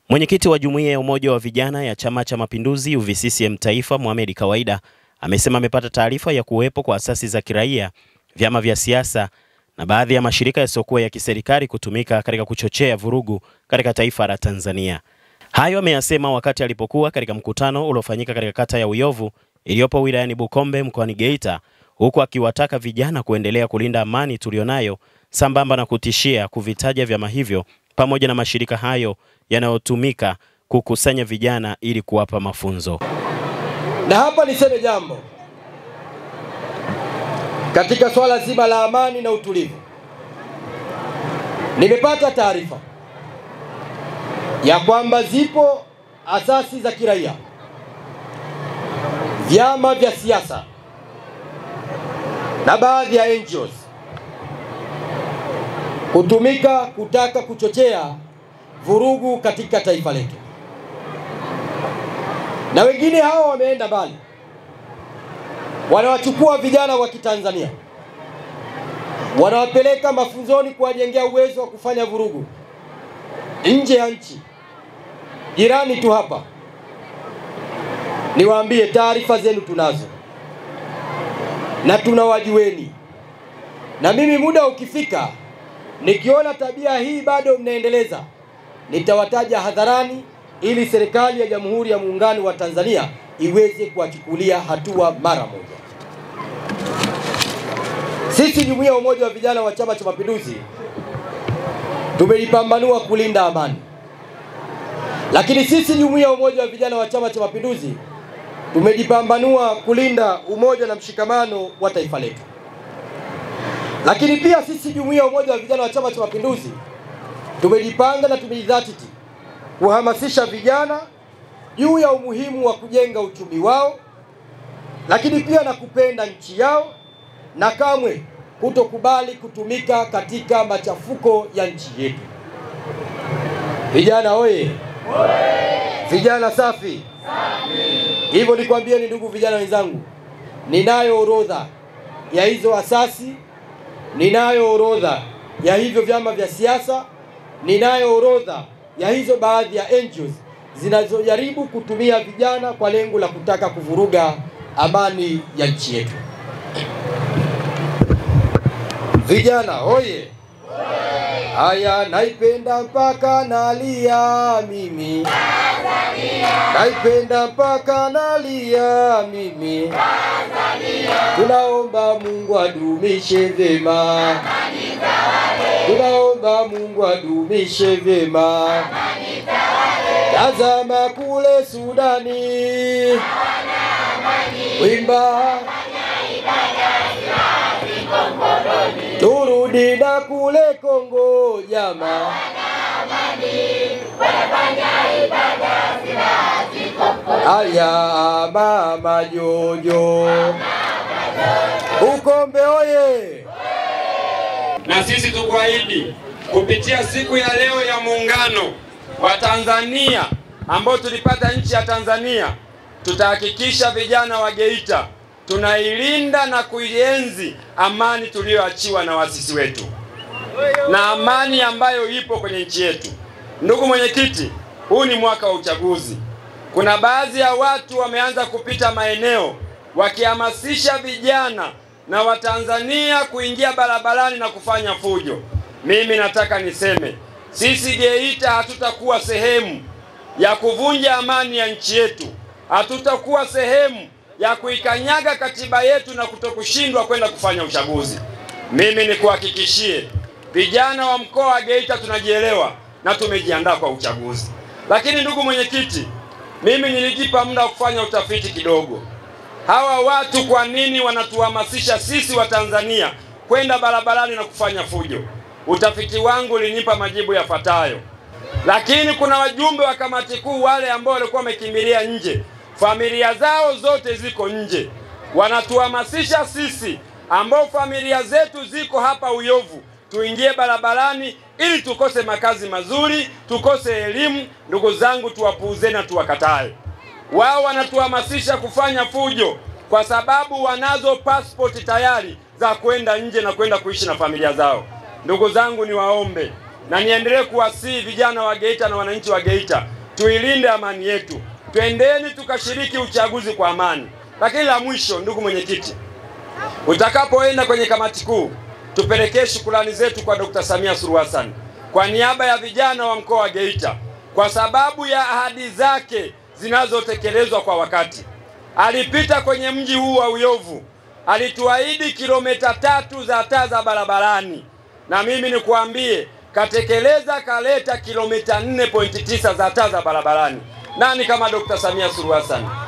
Mwenyekiti wa Jumuiya ya Umoja wa Vijana ya Chama cha Mapinduzi UVCCM Taifa, Mohamed Kawaida, amesema amepata taarifa ya kuwepo kwa asasi za kiraia, vyama vya siasa na baadhi ya mashirika yasiyokuwa ya kiserikali kutumika katika kuchochea vurugu katika taifa la Tanzania. Hayo ameyasema wakati alipokuwa katika mkutano uliofanyika katika kata ya Uyovu iliyopo wilayani Bukombe mkoani Geita, huku akiwataka vijana kuendelea kulinda amani tulionayo sambamba na kutishia kuvitaja vyama hivyo pamoja na mashirika hayo yanayotumika kukusanya vijana ili kuwapa mafunzo. Na hapa niseme jambo katika swala zima la amani na utulivu. Nimepata taarifa ya kwamba zipo asasi za kiraia, vyama vya siasa na baadhi ya NGOs kutumika kutaka kuchochea vurugu katika taifa letu. Na wengine hao wameenda mbali, wanawachukua vijana wa Kitanzania, wanawapeleka mafunzoni kuwajengea uwezo wa kufanya vurugu nje ya nchi jirani tu hapa. Niwaambie, taarifa zenu tunazo na tunawajueni, na mimi muda ukifika nikiona tabia hii bado mnaendeleza, nitawataja hadharani ili serikali ya Jamhuri ya Muungano wa Tanzania iweze kuwachukulia hatua mara moja. Sisi Jumuiya ya Umoja wa Vijana wa Chama cha Mapinduzi tumejipambanua kulinda amani. Lakini sisi Jumuiya ya Umoja wa Vijana wa Chama cha Mapinduzi tumejipambanua kulinda umoja na mshikamano wa taifa letu. Lakini pia sisi Jumuiya ya Umoja wa Vijana wa Chama cha Mapinduzi tumejipanga na tumejidhatiti kuhamasisha vijana juu ya umuhimu wa kujenga uchumi wao, lakini pia na kupenda nchi yao na kamwe kutokubali kutumika katika machafuko ya nchi yetu. Vijana oye! Vijana safi! Hivyo nikwambie ni ndugu vijana wenzangu, ninayo orodha ya hizo asasi, ninayo orodha ya hivyo vyama vya siasa, ninayo orodha ya hizo baadhi ya NGOs zinazojaribu kutumia vijana kwa lengo la kutaka kuvuruga amani ya nchi yetu. Vijana oye! Haya, naipenda mpaka nalia mimi Tanzania, naipenda mpaka nalia mimi Tanzania. Tunaomba Mungu adumishe vyema amani tawale, tunaomba Mungu adumishe vyema amani tawale. Tazama kule Sudani hawana amani, wimba turudi na kule Kongo jamaa aya mama jojo Bukombe oye! Na sisi tukuahidi kupitia siku ya leo ya muungano wa Tanzania ambao tulipata nchi ya Tanzania, tutahakikisha vijana wa Geita tunailinda na kuienzi amani tuliyoachiwa na waasisi wetu na amani ambayo ipo kwenye nchi yetu. Ndugu mwenyekiti, huu ni mwaka wa uchaguzi. Kuna baadhi ya watu wameanza kupita maeneo wakihamasisha vijana na Watanzania kuingia barabarani na kufanya fujo. Mimi nataka niseme, sisi Geita hatutakuwa sehemu ya kuvunja amani ya nchi yetu. Hatutakuwa sehemu ya kuikanyaga katiba yetu na kutokushindwa kwenda kufanya uchaguzi. Mimi nikuhakikishie, vijana wa mkoa wa Geita tunajielewa na tumejiandaa kwa uchaguzi. Lakini ndugu mwenyekiti, mimi nilijipa muda wa kufanya utafiti kidogo. Hawa watu kwa nini wanatuhamasisha sisi wa Tanzania kwenda barabarani na kufanya fujo? Utafiti wangu ulinipa majibu yafuatayo. Lakini kuna wajumbe wa kamati kuu wale ambao walikuwa wamekimbilia nje, familia zao zote ziko nje, wanatuhamasisha sisi ambao familia zetu ziko hapa Uyovu tuingie barabarani ili tukose makazi mazuri, tukose elimu. Ndugu zangu, tuwapuuze na tuwakatae. Wao wanatuhamasisha kufanya fujo kwa sababu wanazo passport tayari za kwenda nje na kwenda kuishi na familia zao. Ndugu zangu, niwaombe na niendelee kuwasihi vijana wa Geita na wananchi wa Geita, tuilinde amani yetu, twendeni tukashiriki uchaguzi kwa amani. Lakini la mwisho, ndugu mwenyekiti, utakapoenda kwenye kamati kuu, tupelekee shukrani zetu kwa Dr. Samia Suluhu Hassan kwa niaba ya vijana wa mkoa wa Geita, kwa sababu ya ahadi zake zinazotekelezwa kwa wakati. Alipita kwenye mji huu wa Uyovu, alituahidi kilomita 3 za taa za barabarani, na mimi nikuambie katekeleza, kaleta kilomita 4.9 za taa za barabarani. Nani kama Dr. Samia Suluhu Hassan?